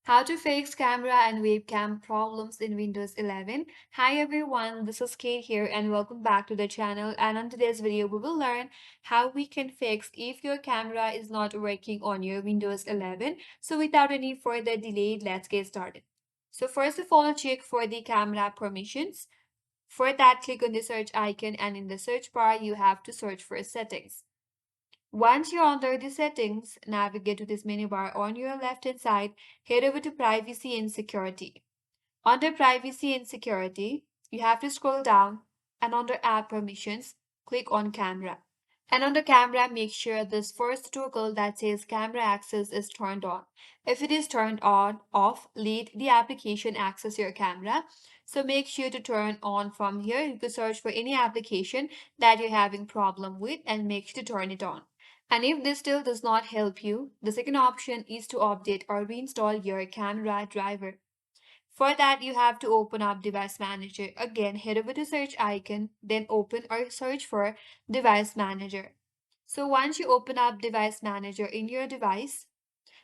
How to fix camera and webcam problems in Windows 11. Hi everyone, this is Kate here and welcome back to the channel. And on today's video, we will learn how we can fix if your camera is not working on your Windows 11. So without any further delay, let's get started. So first of all, check for the camera permissions. For that, click on the search icon and in the search bar, you have to search for settings. Once you're under the settings, navigate to this menu bar on your left hand side, head over to privacy and security. Under privacy and security, you have to scroll down and under app permissions, click on camera. And on the camera, make sure this first toggle that says camera access is turned on. If it is turned on, off, let the application access your camera. So make sure to turn on from here. You can search for any application that you're having problem with and make sure to turn it on. And if this still does not help you, the second option is to update or reinstall your camera driver. For that, you have to open up Device Manager. Again, head over to search icon, then open or search for Device Manager. So once you open up Device Manager in your device,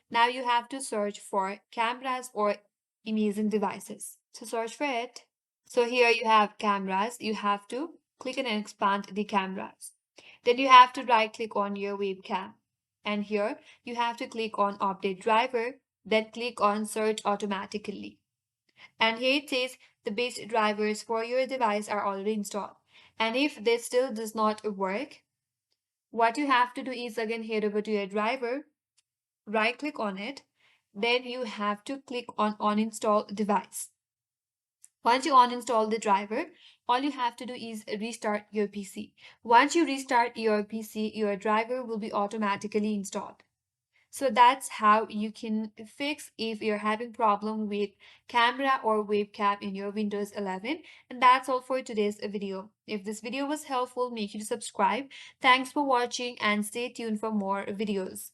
now you have to search for cameras or imaging devices. So search for it. So here you have cameras. You have to click and expand the cameras. Then you have to right click on your webcam. And here you have to click on Update Driver, then click on Search Automatically. And here it says the base drivers for your device are already installed. And if this still does not work, what you have to do is again head over to your driver, right click on it, then you have to click on uninstall device. Once you uninstall the driver, all you have to do is restart your PC. Once you restart your PC, your driver will be automatically installed. So that's how you can fix if you're having problem with camera or webcam in your Windows 11. And that's all for today's video. If this video was helpful, make sure to subscribe. Thanks for watching and stay tuned for more videos.